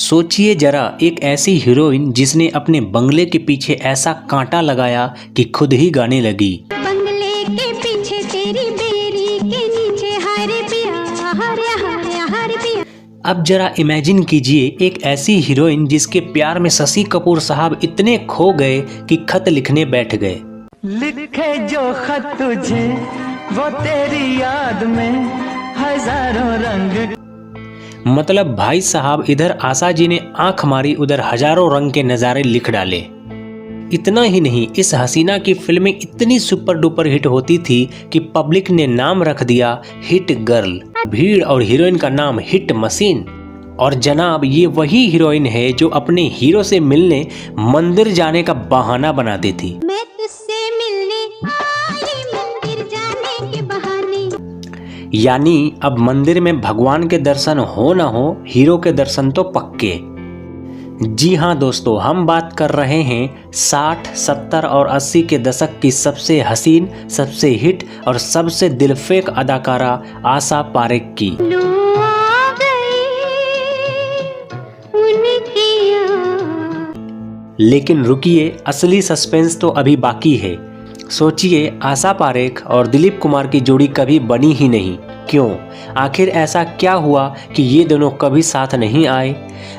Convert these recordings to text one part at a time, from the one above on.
सोचिए जरा, एक ऐसी हीरोइन जिसने अपने बंगले के पीछे ऐसा कांटा लगाया कि खुद ही गाने लगी। बंगले के पीछे तेरी बेरी के नीचे हरे पिया हरे हरे हरे पिया। अब जरा इमेजिन कीजिए एक ऐसी हीरोइन जिसके प्यार में शशि कपूर साहब इतने खो गए कि खत लिखने बैठ गए। लिखे जो खत तुझे वो तेरी याद में हजारों रंग। मतलब भाई साहब, इधर आशा जी ने आंख मारी, उधर हजारों रंग के नज़ारे लिख डाले। इतना ही नहीं, इस हसीना की फिल्में इतनी सुपर डुपर हिट होती थी कि पब्लिक ने नाम रख दिया हिट गर्ल। भीड़ और हीरोइन का नाम हिट मशीन। और जनाब, ये वही हीरोइन है जो अपने हीरो से मिलने मंदिर जाने का बहाना बनाती थी। मैं तुझसे मिलने आई मंदिर जाने के बहाने। यानी अब मंदिर में भगवान के दर्शन हो ना हो, हीरो के दर्शन तो पक्के। जी हाँ दोस्तों, हम बात कर रहे हैं 60, 70 और 80 के दशक की सबसे हसीन, सबसे हिट और सबसे दिलफेक अदाकारा आशा पारेख की। लेकिन रुकिए, असली सस्पेंस तो अभी बाकी है। सोचिए, आशा पारेख और दिलीप कुमार की जोड़ी कभी बनी ही नहीं। क्यों? आखिर ऐसा क्या हुआ कि ये दोनों कभी साथ नहीं आए?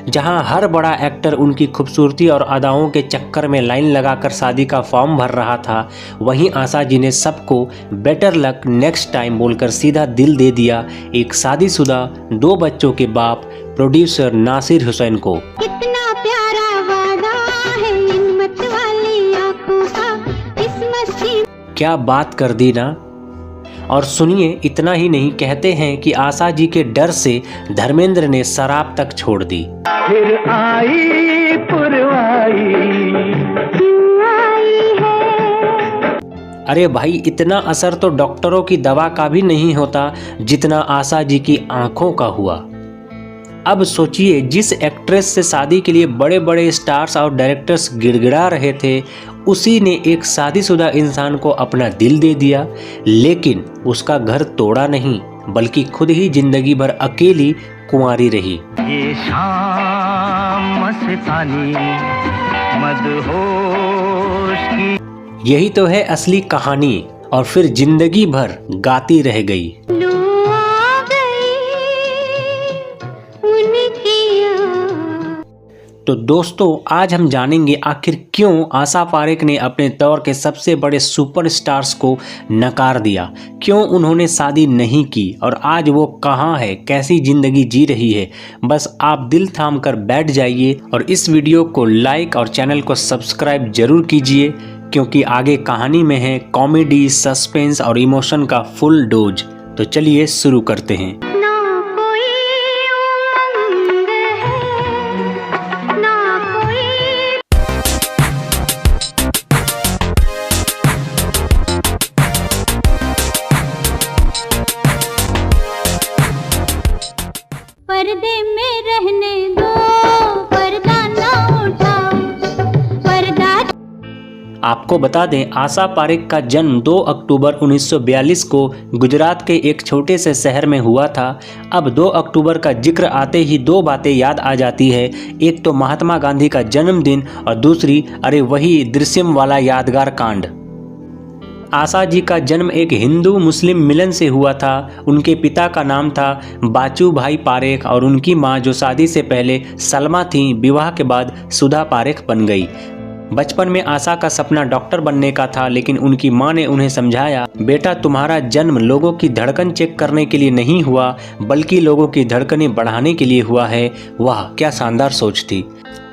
जहां हर बड़ा एक्टर उनकी खूबसूरती और अदाओं के चक्कर में लाइन लगाकर शादी का फॉर्म भर रहा था, वहीं आशा जी ने सबको बेटर लक नेक्स्ट टाइम बोलकर सीधा दिल दे दिया एक शादीशुदा 2 बच्चों के बाप प्रोड्यूसर नासिर हुसैन को। कितना प्यारा वादा है इन मत वाली आंखों का, इस मस्ती। क्या बात कर दी ना। और सुनिए, इतना ही नहीं, कहते हैं कि आशा जी के डर से धर्मेंद्र ने शराब तक छोड़ दी। फिर आई पुरवाई है। अरे भाई, इतना असर तो डॉक्टरों की दवा का भी नहीं होता जितना आशा जी की आंखों का हुआ। अब सोचिए, जिस एक्ट्रेस से शादी के लिए बड़े बड़े स्टार्स और डायरेक्टर्स गिड़गिड़ा रहे थे, उसी ने एक शादीशुदा इंसान को अपना दिल दे दिया। लेकिन उसका घर तोड़ा नहीं, बल्कि खुद ही जिंदगी भर अकेली कुंवारी रही। ये शाम मस्तानी मदहोश की, यही तो है असली कहानी। और फिर जिंदगी भर गाती रह गई। तो दोस्तों, आज हम जानेंगे आखिर क्यों आशा पारेख ने अपने दौर के सबसे बड़े सुपरस्टार्स को नकार दिया, क्यों उन्होंने शादी नहीं की और आज वो कहाँ है, कैसी जिंदगी जी रही है। बस आप दिल थाम कर बैठ जाइए और इस वीडियो को लाइक और चैनल को सब्सक्राइब जरूर कीजिए, क्योंकि आगे कहानी में है कॉमेडी, सस्पेंस और इमोशन का फुल डोज। तो चलिए शुरू करते हैं। पर्दे में रहने दो, पर्दा ना उठाओ, पर्दा। आपको बता दें, आशा पारेख का जन्म 2 अक्टूबर 1942 को गुजरात के एक छोटे से शहर में हुआ था। अब 2 अक्टूबर का जिक्र आते ही 2 बातें याद आ जाती है। एक तो महात्मा गांधी का जन्मदिन और दूसरी, अरे वही दृश्यम वाला यादगार कांड। आशा जी का जन्म एक हिंदू मुस्लिम मिलन से हुआ था। उनके पिता का नाम था बाचू भाई पारेख और उनकी मां, जो शादी से पहले सलमा थीं, विवाह के बाद सुधा पारेख बन गई। बचपन में आशा का सपना डॉक्टर बनने का था, लेकिन उनकी मां ने उन्हें समझाया, बेटा तुम्हारा जन्म लोगों की धड़कन चेक करने के लिए नहीं हुआ, बल्कि लोगों की धड़कनें बढ़ाने के लिए हुआ है। वाह, क्या शानदार सोच थी।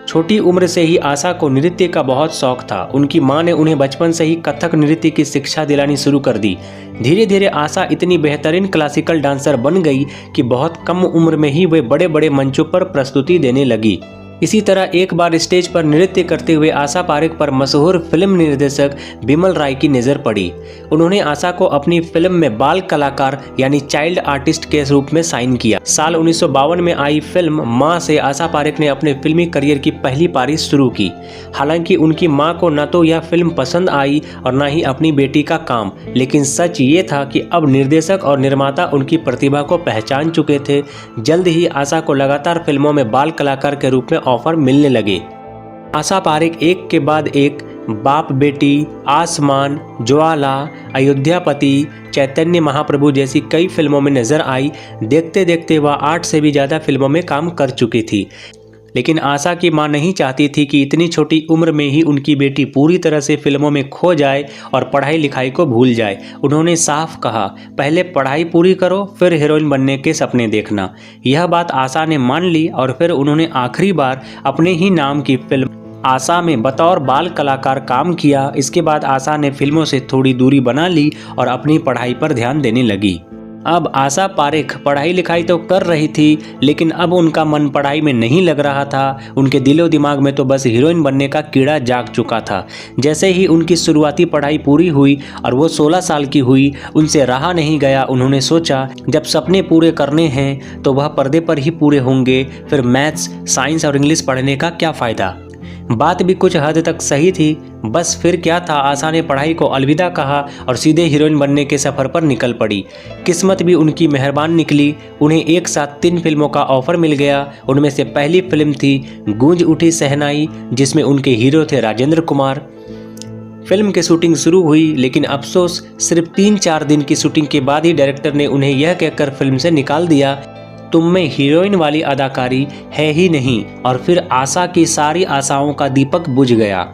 छोटी उम्र से ही आशा को नृत्य का बहुत शौक था। उनकी मां ने उन्हें बचपन से ही कथक नृत्य की शिक्षा दिलानी शुरू कर दी। धीरे धीरे आशा इतनी बेहतरीन क्लासिकल डांसर बन गई कि बहुत कम उम्र में ही वे बड़े बड़े मंचों पर प्रस्तुति देने लगी। इसी तरह एक बार स्टेज पर नृत्य करते हुए आशा पारेख पर मशहूर फिल्म निर्देशक बिमल राय की नज़र पड़ी। उन्होंने आशा को अपनी फिल्म में बाल कलाकार यानी चाइल्ड आर्टिस्ट के रूप में साइन किया। साल 1952 में आई फिल्म माँ से आशा पारेख ने अपने फिल्मी करियर की पहली पारी शुरू की। हालांकि उनकी माँ को न तो यह फिल्म पसंद आई और न ही अपनी बेटी का काम, लेकिन सच ये था कि अब निर्देशक और निर्माता उनकी प्रतिभा को पहचान चुके थे। जल्द ही आशा को लगातार फिल्मों में बाल कलाकार के रूप में ऑफर मिलने लगे। आशा पारेख एक के बाद एक बाप बेटी, आसमान, ज्वाला, अयोध्यापति, चैतन्य महाप्रभु जैसी कई फिल्मों में नजर आई। देखते देखते वह 8 से भी ज़्यादा फिल्मों में काम कर चुकी थी। लेकिन आशा की मां नहीं चाहती थी कि इतनी छोटी उम्र में ही उनकी बेटी पूरी तरह से फिल्मों में खो जाए और पढ़ाई लिखाई को भूल जाए। उन्होंने साफ कहा, पहले पढ़ाई पूरी करो, फिर हीरोइन बनने के सपने देखना। यह बात आशा ने मान ली और फिर उन्होंने आखिरी बार अपने ही नाम की फिल्म आशा में बतौर बाल कलाकार काम किया। इसके बाद आशा ने फिल्मों से थोड़ी दूरी बना ली और अपनी पढ़ाई पर ध्यान देने लगी। अब आशा पारेख पढ़ाई लिखाई तो कर रही थी, लेकिन अब उनका मन पढ़ाई में नहीं लग रहा था। उनके दिलो दिमाग में तो बस हीरोइन बनने का कीड़ा जाग चुका था। जैसे ही उनकी शुरुआती पढ़ाई पूरी हुई और वो 16 साल की हुई, उनसे रहा नहीं गया। उन्होंने सोचा, जब सपने पूरे करने हैं तो वह पर्दे पर ही पूरे होंगे, फिर मैथ्स, साइंस और इंग्लिश पढ़ने का क्या फ़ायदा। बात भी कुछ हद तक सही थी। बस फिर क्या था, आशा ने पढ़ाई को अलविदा कहा और सीधे हीरोइन बनने के सफ़र पर निकल पड़ी। किस्मत भी उनकी मेहरबान निकली। उन्हें एक साथ 3 फिल्मों का ऑफर मिल गया। उनमें से पहली फिल्म थी गूंज उठी शहनाई, जिसमें उनके हीरो थे राजेंद्र कुमार। फिल्म की शूटिंग शुरू हुई, लेकिन अफसोस सिर्फ 3-4 दिन की शूटिंग के बाद ही डायरेक्टर ने उन्हें यह कहकर फिल्म से निकाल दिया, तुम में हीरोइन वाली अदाकारी है ही नहीं। और फिर आशा की सारी आशाओं का दीपक बुझ गया।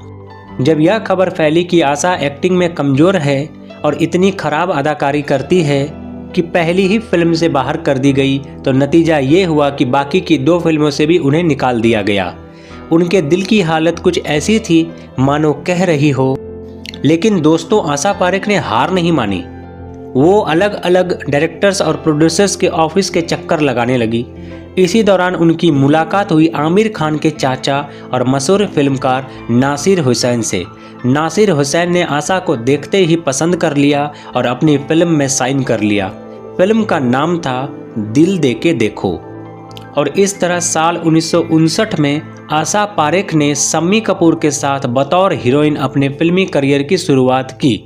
जब यह खबर फैली कि आशा एक्टिंग में कमज़ोर है और इतनी खराब अदाकारी करती है कि पहली ही फिल्म से बाहर कर दी गई, तो नतीजा ये हुआ कि बाकी की 2 फिल्मों से भी उन्हें निकाल दिया गया। उनके दिल की हालत कुछ ऐसी थी मानो कह रही हो। लेकिन दोस्तों, आशा पारेख ने हार नहीं मानी। वो अलग अलग डायरेक्टर्स और प्रोड्यूसर्स के ऑफिस के चक्कर लगाने लगी। इसी दौरान उनकी मुलाकात हुई आमिर खान के चाचा और मशहूर फिल्मकार नासिर हुसैन से। नासिर हुसैन ने आशा को देखते ही पसंद कर लिया और अपनी फिल्म में साइन कर लिया। फिल्म का नाम था दिल देके देखो। और इस तरह साल 1959 में आशा पारेख ने शम्मी कपूर के साथ बतौर हीरोइन अपने फिल्मी करियर की शुरुआत की।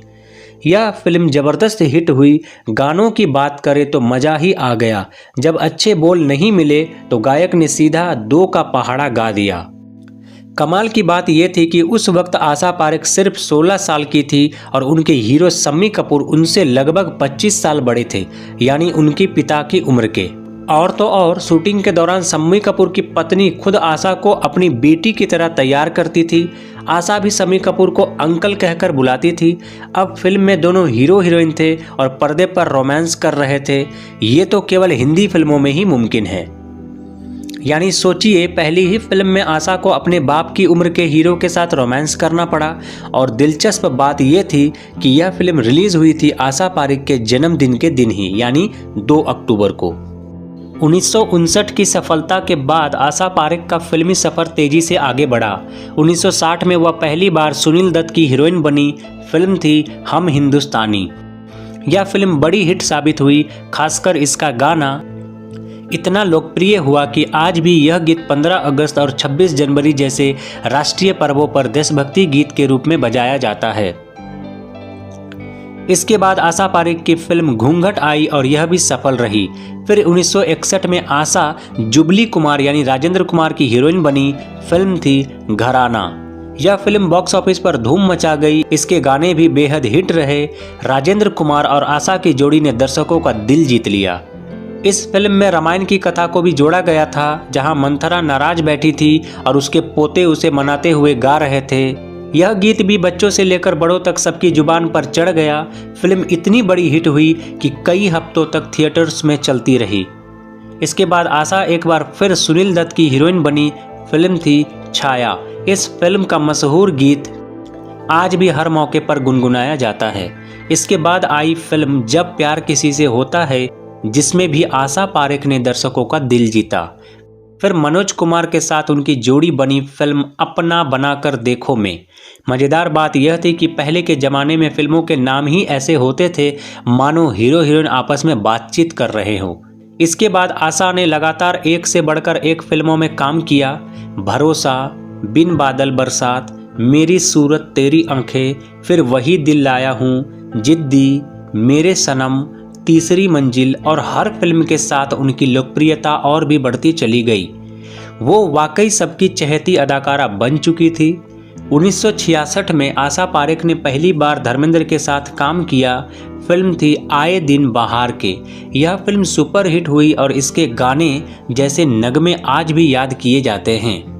यह फिल्म जबरदस्त हिट हुई। गानों की बात करें तो मज़ा ही आ गया। जब अच्छे बोल नहीं मिले तो गायक ने सीधा 2 का पहाड़ा गा दिया। कमाल की बात यह थी कि उस वक्त आशा पारेख सिर्फ 16 साल की थी और उनके हीरो शम्मी कपूर उनसे लगभग 25 साल बड़े थे, यानी उनके पिता की उम्र के। और तो और शूटिंग के दौरान शम्मी कपूर की पत्नी खुद आशा को अपनी बेटी की तरह तैयार करती थी। आशा भी शम्मी कपूर को अंकल कहकर बुलाती थी। अब फिल्म में दोनों हीरो हीरोइन थे और पर्दे पर रोमांस कर रहे थे। ये तो केवल हिंदी फिल्मों में ही मुमकिन है। यानी सोचिए, पहली ही फिल्म में आशा को अपने बाप की उम्र के हीरो के साथ रोमांस करना पड़ा। और दिलचस्प बात यह थी कि यह फिल्म रिलीज हुई थी आशा पारेख के जन्मदिन के दिन ही, यानी 2 अक्टूबर को। 1959 की सफलता के बाद आशा पारेख का फिल्मी सफ़र तेजी से आगे बढ़ा। 1960 में वह पहली बार सुनील दत्त की हीरोइन बनी। फिल्म थी हम हिंदुस्तानी। यह फिल्म बड़ी हिट साबित हुई। खासकर इसका गाना इतना लोकप्रिय हुआ कि आज भी यह गीत 15 अगस्त और 26 जनवरी जैसे राष्ट्रीय पर्वों पर देशभक्ति गीत के रूप में बजाया जाता है। इसके बाद आशा पारेख की फिल्म घूंघट आई और यह भी सफल रही। फिर 1961 में आशा जुबली कुमार यानी राजेंद्र कुमार की हीरोइन बनी। फिल्म थी घराना। यह फिल्म बॉक्स ऑफिस पर धूम मचा गई। इसके गाने भी बेहद हिट रहे। राजेंद्र कुमार और आशा की जोड़ी ने दर्शकों का दिल जीत लिया। इस फिल्म में रामायण की कथा को भी जोड़ा गया था, जहां मंथरा नाराज बैठी थी और उसके पोते उसे मनाते हुए गा रहे थे। यह गीत भी बच्चों से लेकर बड़ों तक सबकी जुबान पर चढ़ गया। फिल्म इतनी बड़ी हिट हुई कि कई हफ्तों तक थिएटर्स में चलती रही। इसके बाद आशा एक बार फिर सुनील दत्त की हीरोइन बनी। फिल्म थी छाया। इस फिल्म का मशहूर गीत आज भी हर मौके पर गुनगुनाया जाता है। इसके बाद आई फिल्म जब प्यार किसी से होता है, जिसमें भी आशा पारेख ने दर्शकों का दिल जीता। फिर मनोज कुमार के साथ उनकी जोड़ी बनी फिल्म अपना बनाकर देखो में। मज़ेदार बात यह थी कि पहले के ज़माने में फिल्मों के नाम ही ऐसे होते थे मानो हीरो हीरोइन आपस में बातचीत कर रहे हों। इसके बाद आशा ने लगातार एक से बढ़कर एक फिल्मों में काम किया। भरोसा, बिन बादल बरसात, मेरी सूरत तेरी आंखें, फिर वही दिल लाया हूँ, जिद्दी, मेरे सनम, तीसरी मंजिल और हर फिल्म के साथ उनकी लोकप्रियता और भी बढ़ती चली गई। वो वाकई सबकी चहेती अदाकारा बन चुकी थी। 1966 में आशा पारेख ने पहली बार धर्मेंद्र के साथ काम किया। फिल्म थी आए दिन बहार के। यह फिल्म सुपर हिट हुई और इसके गाने जैसे नगमे आज भी याद किए जाते हैं।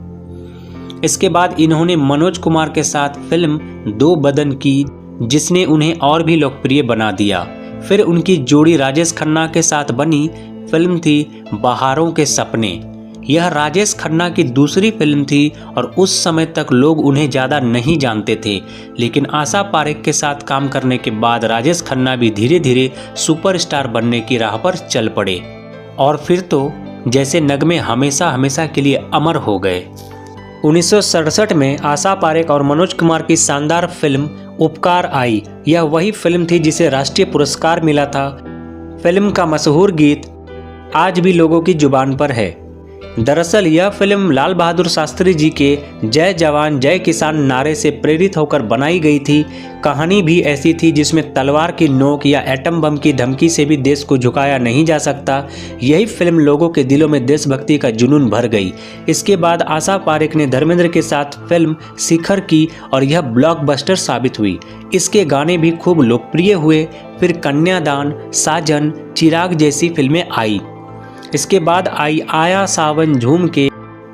इसके बाद इन्होंने मनोज कुमार के साथ फिल्म दो बदन की, जिसने उन्हें और भी लोकप्रिय बना दिया। फिर उनकी जोड़ी राजेश खन्ना के साथ बनी फिल्म थी बहारों के सपने। यह राजेश खन्ना की दूसरी फिल्म थी और उस समय तक लोग उन्हें ज़्यादा नहीं जानते थे, लेकिन आशा पारेख के साथ काम करने के बाद राजेश खन्ना भी धीरे धीरे सुपरस्टार बनने की राह पर चल पड़े और फिर तो जैसे नगमे हमेशा हमेशा के लिए अमर हो गए। 1967 में आशा पारेख और मनोज कुमार की शानदार फिल्म उपकार आई। यह वही फिल्म थी जिसे राष्ट्रीय पुरस्कार मिला था। फिल्म का मशहूर गीत आज भी लोगों की जुबान पर है। दरअसल यह फिल्म लाल बहादुर शास्त्री जी के जय जवान जय किसान नारे से प्रेरित होकर बनाई गई थी। कहानी भी ऐसी थी जिसमें तलवार की नोक या एटम बम की धमकी से भी देश को झुकाया नहीं जा सकता। यही फिल्म लोगों के दिलों में देशभक्ति का जुनून भर गई। इसके बाद आशा पारेख ने धर्मेंद्र के साथ फिल्म शिखर की और यह ब्लॉकबस्टर साबित हुई। इसके गाने भी खूब लोकप्रिय हुए। फिर कन्यादान, साजन, चिराग जैसी फिल्में आई। इसके बाद आया सावन झूम के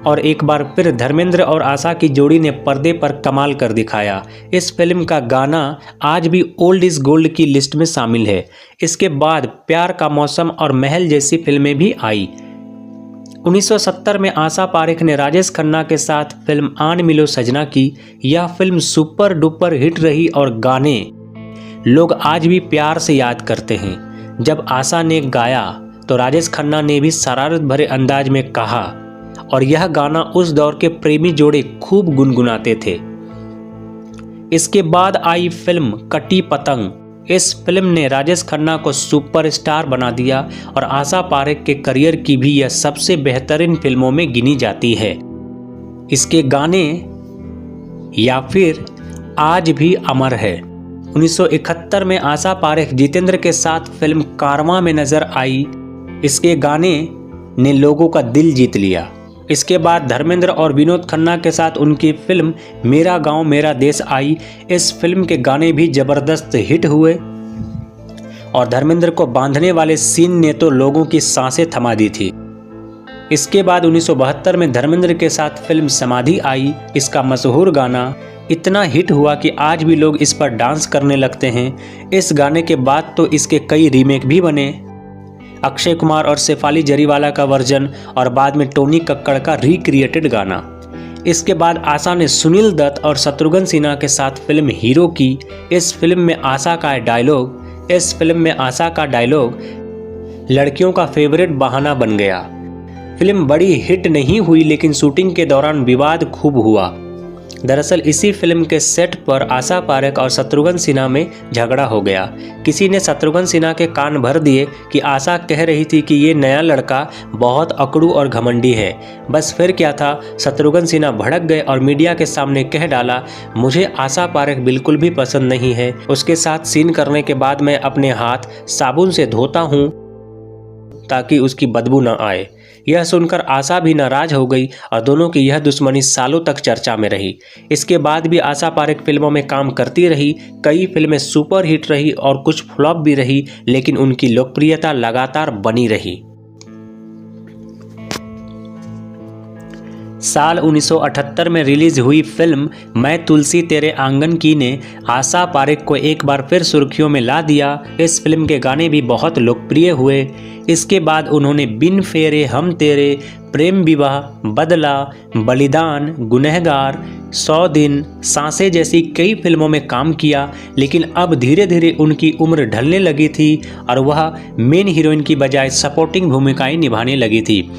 और एक बार फिर धर्मेंद्र और आशा की जोड़ी ने पर्दे पर कमाल कर दिखाया। इस फिल्म का गाना आज भी ओल्ड इज गोल्ड की लिस्ट में शामिल है। इसके बाद प्यार का मौसम और महल जैसी फिल्में भी आई। 1970 में आशा पारेख ने राजेश खन्ना के साथ फिल्म आन मिलो सजना की। यह फिल्म सुपर डुपर हिट रही और गाने लोग आज भी प्यार से याद करते हैं। जब आशा ने गाया तो राजेश खन्ना ने भी शरारत भरे अंदाज में कहा और यह गाना उस दौर के प्रेमी जोड़े खूब गुनगुनाते थे। इसके बाद आई फिल्म कटी पतंग। इस फिल्म ने राजेश खन्ना को सुपरस्टार बना दिया और आशा पारेख के करियर की भी यह सबसे बेहतरीन फिल्मों में गिनी जाती है। इसके गाने या फिर आज भी अमर है। 1971 में आशा पारेख जितेंद्र के साथ फिल्म कारवां में नजर आई। इसके गाने ने लोगों का दिल जीत लिया। इसके बाद धर्मेंद्र और विनोद खन्ना के साथ उनकी फिल्म मेरा गांव मेरा देश आई। इस फिल्म के गाने भी जबरदस्त हिट हुए और धर्मेंद्र को बांधने वाले सीन ने तो लोगों की सांसें थमा दी थी। इसके बाद 1972 में धर्मेंद्र के साथ फिल्म समाधि आई। इसका मशहूर गाना इतना हिट हुआ कि आज भी लोग इस पर डांस करने लगते हैं। इस गाने के बाद तो इसके कई रीमेक भी बने। अक्षय कुमार और शेफाली जरीवाला का वर्जन और बाद में टोनी कक्कड़ का रिक्रिएटेड गाना। इसके बाद आशा ने सुनील दत्त और शत्रुघ्न सिन्हा के साथ फिल्म हीरो की। इस फिल्म में आशा का डायलॉग लड़कियों का फेवरेट बहाना बन गया। फिल्म बड़ी हिट नहीं हुई लेकिन शूटिंग के दौरान विवाद खूब हुआ। दरअसल इसी फिल्म के सेट पर आशा पारेख और शत्रुघ्न सिन्हा में झगड़ा हो गया। किसी ने शत्रुघ्न सिन्हा के कान भर दिए कि आशा कह रही थी कि ये नया लड़का बहुत अकड़ू और घमंडी है। बस फिर क्या था, शत्रुघ्न सिन्हा भड़क गए और मीडिया के सामने कह डाला, मुझे आशा पारेख बिल्कुल भी पसंद नहीं है। उसके साथ सीन करने के बाद मैं अपने हाथ साबुन से धोता हूँ ताकि उसकी बदबू न आए। यह सुनकर आशा भी नाराज हो गई और दोनों की यह दुश्मनी सालों तक चर्चा में रही। इसके बाद भी आशा पारेख फिल्मों में काम करती रही। कई फिल्में सुपर हिट रही और कुछ फ्लॉप भी रही, लेकिन उनकी लोकप्रियता लगातार बनी रही। साल 1978 में रिलीज हुई फिल्म मैं तुलसी तेरे आंगन की ने आशा पारेख को एक बार फिर सुर्खियों में ला दिया। इस फिल्म के गाने भी बहुत लोकप्रिय हुए। इसके बाद उन्होंने बिन फेरे हम तेरे, प्रेम विवाह, बदला, बलिदान, गुनहगार, 100 दिन, सांसें जैसी कई फिल्मों में काम किया। लेकिन अब धीरे धीरे उनकी उम्र ढलने लगी थी और वह मेन हीरोइन की बजाय सपोर्टिंग भूमिकाएं निभाने लगी थी।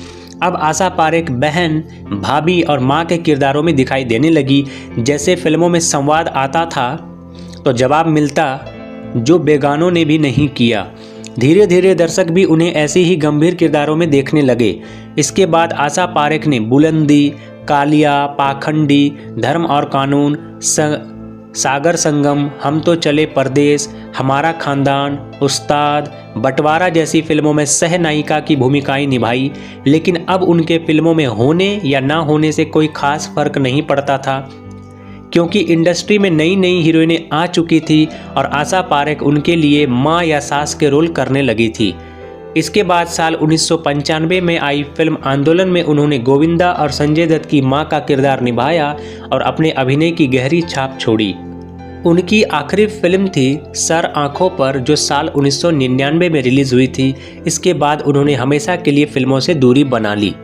अब आशा पारेख बहन, भाभी और माँ के किरदारों में दिखाई देने लगी। जैसे फिल्मों में संवाद आता था तो जवाब मिलता, जो बेगानों ने भी नहीं किया। धीरे धीरे दर्शक भी उन्हें ऐसे ही गंभीर किरदारों में देखने लगे। इसके बाद आशा पारेख ने बुलंदी, कालिया, पाखंडी, धर्म और कानून, सागर संगम, हम तो चले परदेस, हमारा खानदान, उस्ताद, बंटवारा जैसी फिल्मों में सह नायिका की भूमिकाएं निभाई। लेकिन अब उनके फिल्मों में होने या ना होने से कोई खास फर्क नहीं पड़ता था, क्योंकि इंडस्ट्री में नई नई हीरोइनें आ चुकी थी और आशा पारेख उनके लिए माँ या सास के रोल करने लगी थी। इसके बाद साल 1995 में आई फिल्म आंदोलन में उन्होंने गोविंदा और संजय दत्त की मां का किरदार निभाया और अपने अभिनय की गहरी छाप छोड़ी। उनकी आखिरी फिल्म थी सर आंखों पर, जो साल 1999 में रिलीज हुई थी। इसके बाद उन्होंने हमेशा के लिए फिल्मों से दूरी बना ली।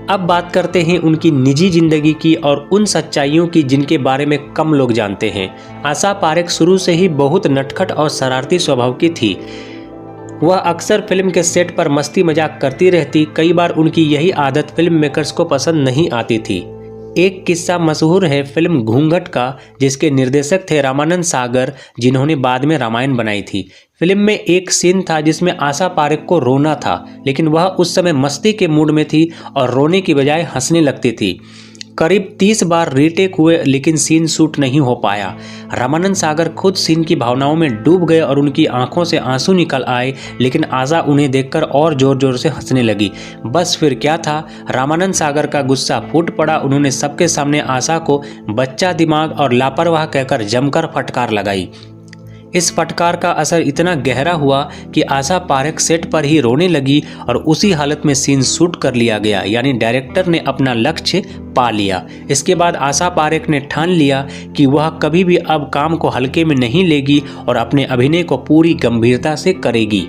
अब बात करते हैं उनकी निजी जिंदगी की और उन सच्चाइयों की जिनके बारे में कम लोग जानते हैं। आशा पारेख शुरू से ही बहुत नटखट और शरारती स्वभाव की थी। वह अक्सर फिल्म के सेट पर मस्ती मजाक करती रहती। कई बार उनकी यही आदत फिल्म मेकर्स को पसंद नहीं आती थी। एक किस्सा मशहूर है फिल्म घूंघट का, जिसके निर्देशक थे रामानंद सागर, जिन्होंने बाद में रामायण बनाई थी। फिल्म में एक सीन था जिसमें आशा पारेख को रोना था, लेकिन वह उस समय मस्ती के मूड में थी और रोने की बजाय हंसने लगती थी। करीब 30 बार रीटेक हुए, लेकिन सीन शूट नहीं हो पाया। रामानंद सागर खुद सीन की भावनाओं में डूब गए और उनकी आंखों से आंसू निकल आए, लेकिन आशा उन्हें देखकर और जोर जोर से हंसने लगी। बस फिर क्या था, रामानंद सागर का गुस्सा फूट पड़ा। उन्होंने सबके सामने आशा को बच्चा दिमाग और लापरवाह कहकर जमकर फटकार लगाई। इस फटकार का असर इतना गहरा हुआ कि आशा पारेख सेट पर ही रोने लगी और उसी हालत में सीन शूट कर लिया गया, यानी डायरेक्टर ने अपना लक्ष्य पा लिया। इसके बाद आशा पारेख ने ठान लिया कि वह कभी भी अब काम को हल्के में नहीं लेगी और अपने अभिनय को पूरी गंभीरता से करेगी।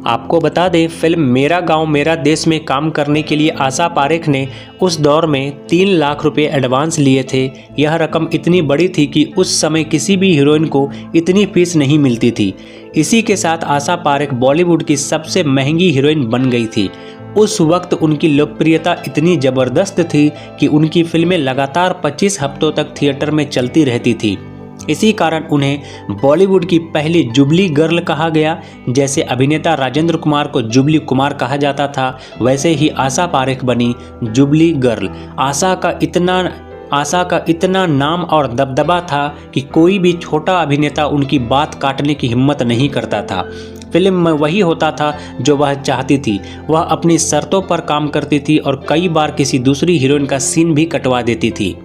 आपको बता दें, फिल्म मेरा गांव मेरा देश में काम करने के लिए आशा पारेख ने उस दौर में 3 लाख रुपए एडवांस लिए थे। यह रकम इतनी बड़ी थी कि उस समय किसी भी हीरोइन को इतनी फीस नहीं मिलती थी। इसी के साथ आशा पारेख बॉलीवुड की सबसे महंगी हीरोइन बन गई थी। उस वक्त उनकी लोकप्रियता इतनी ज़बरदस्त थी कि उनकी फिल्में लगातार 25 हफ्तों तक थिएटर में चलती रहती थी। इसी कारण उन्हें बॉलीवुड की पहली जुबली गर्ल कहा गया। जैसे अभिनेता राजेंद्र कुमार को जुबली कुमार कहा जाता था, वैसे ही आशा पारेख बनी जुबली गर्ल। आशा का इतना नाम और दबदबा था कि कोई भी छोटा अभिनेता उनकी बात काटने की हिम्मत नहीं करता था। फिल्म में वही होता था जो वह चाहती थी। वह अपनी शर्तों पर काम करती थी और कई बार किसी दूसरी हीरोइन का सीन भी कटवा देती थी।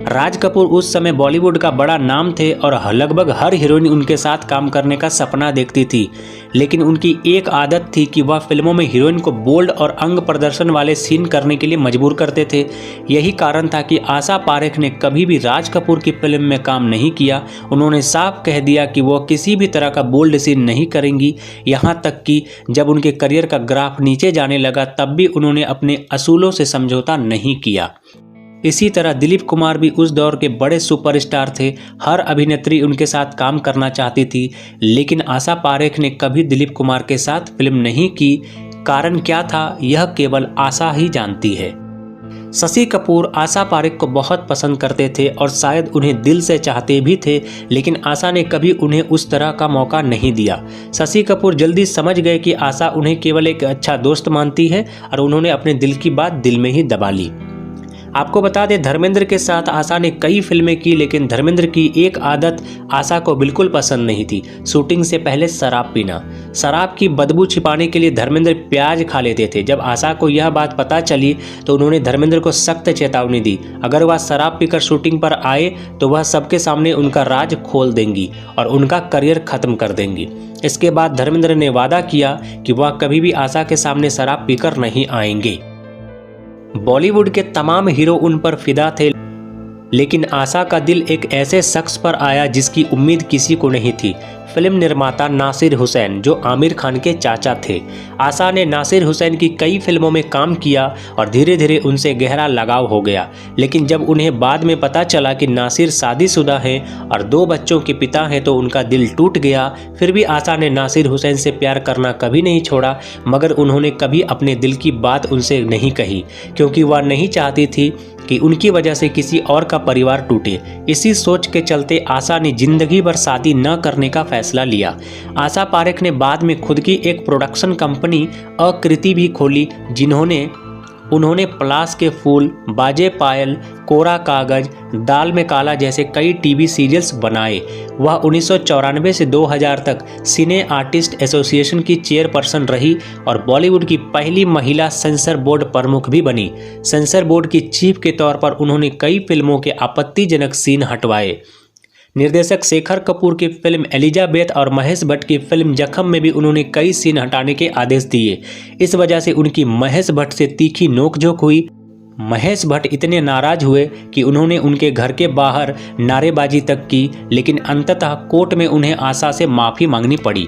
राज कपूर उस समय बॉलीवुड का बड़ा नाम थे और लगभग हर हीरोइन उनके साथ काम करने का सपना देखती थी। लेकिन उनकी एक आदत थी कि वह फिल्मों में हीरोइन को बोल्ड और अंग प्रदर्शन वाले सीन करने के लिए मजबूर करते थे। यही कारण था कि आशा पारेख ने कभी भी राज कपूर की फिल्म में काम नहीं किया। उन्होंने साफ कह दिया कि वो किसी भी तरह का बोल्ड सीन नहीं करेंगी। यहाँ तक कि जब उनके करियर का ग्राफ नीचे जाने लगा, तब भी उन्होंने अपने असूलों से समझौता नहीं किया। इसी तरह दिलीप कुमार भी उस दौर के बड़े सुपरस्टार थे। हर अभिनेत्री उनके साथ काम करना चाहती थी, लेकिन आशा पारेख ने कभी दिलीप कुमार के साथ फिल्म नहीं की। कारण क्या था, यह केवल आशा ही जानती है। शशि कपूर आशा पारेख को बहुत पसंद करते थे और शायद उन्हें दिल से चाहते भी थे, लेकिन आशा ने कभी उन्हें उस तरह का मौका नहीं दिया। शशि कपूर जल्दी समझ गए कि आशा उन्हें केवल एक अच्छा दोस्त मानती है और उन्होंने अपने दिल की बात दिल में ही दबा ली। आपको बता दें, धर्मेंद्र के साथ आशा ने कई फिल्में की, लेकिन धर्मेंद्र की एक आदत आशा को बिल्कुल पसंद नहीं थी, शूटिंग से पहले शराब पीना। शराब की बदबू छिपाने के लिए धर्मेंद्र प्याज खा लेते थे। जब आशा को यह बात पता चली तो उन्होंने धर्मेंद्र को सख्त चेतावनी दी, अगर वह शराब पीकर शूटिंग पर आए तो वह सबके सामने उनका राज खोल देंगी और उनका करियर खत्म कर देंगी। इसके बाद धर्मेंद्र ने वादा किया कि वह कभी भी आशा के सामने शराब पीकर नहीं आएंगे। बॉलीवुड के तमाम हीरो उन पर फिदा थे, लेकिन आशा का दिल एक ऐसे शख्स पर आया जिसकी उम्मीद किसी को नहीं थी। फिल्म निर्माता नासिर हुसैन, जो आमिर खान के चाचा थे। आशा ने नासिर हुसैन की कई फिल्मों में काम किया और धीरे धीरे उनसे गहरा लगाव हो गया। लेकिन जब उन्हें बाद में पता चला कि नासिर शादीशुदा हैं और 2 बच्चों के पिता हैं तो उनका दिल टूट गया। फिर भी आशा ने नासिर हुसैन से प्यार करना कभी नहीं छोड़ा, मगर उन्होंने कभी अपने दिल की बात उनसे नहीं कही, क्योंकि वह नहीं चाहती थी कि उनकी वजह से किसी और का परिवार टूटे। इसी सोच के चलते आशा ने जिंदगी भर शादी न करने का फैसला लिया। आशा पारेख ने बाद में खुद की एक प्रोडक्शन कंपनी आकृति भी खोली, उन्होंने पलाश के फूल, बाजे पायल, कोरा कागज, दाल में काला जैसे कई टीवी सीरियल्स बनाए। वह 1994 से 2000 तक सिने आर्टिस्ट एसोसिएशन की चेयरपर्सन रही और बॉलीवुड की पहली महिला सेंसर बोर्ड प्रमुख भी बनी। सेंसर बोर्ड की चीफ के तौर पर उन्होंने कई फिल्मों के आपत्तिजनक सीन हटवाए। निर्देशक शेखर कपूर की फिल्म एलिजाबेथ और महेश भट्ट की फिल्म जख्म में भी उन्होंने कई सीन हटाने के आदेश दिए। इस वजह से उनकी महेश भट्ट से तीखी नोकझोंक हुई। महेश भट्ट इतने नाराज हुए कि उन्होंने उनके घर के बाहर नारेबाजी तक की, लेकिन अंततः कोर्ट में उन्हें आशा से माफ़ी मांगनी पड़ी।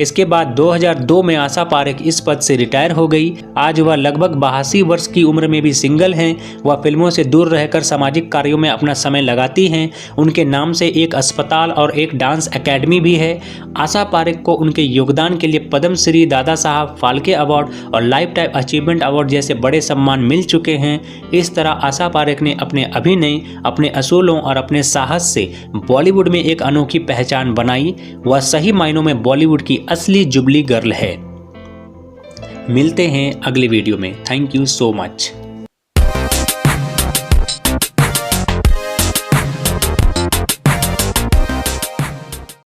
इसके बाद 2002 में आशा पारेख इस पद से रिटायर हो गई। आज वह लगभग 82 वर्ष की उम्र में भी सिंगल हैं। वह फिल्मों से दूर रहकर सामाजिक कार्यों में अपना समय लगाती हैं। उनके नाम से एक अस्पताल और एक डांस एकेडमी भी है। आशा पारेख को उनके योगदान के लिए पद्मश्री, दादा साहब फाल्के अवार्ड और लाइफ टाइम अचीवमेंट अवार्ड जैसे बड़े सम्मान मिल चुके हैं। इस तरह आशा पारेख ने अपने अभिनय, अपने असूलों और अपने साहस से बॉलीवुड में एक अनोखी पहचान बनाई। वह सही मायनों में बॉलीवुड की असली जुबली गर्ल है। मिलते हैं अगली वीडियो में। Thank you so much.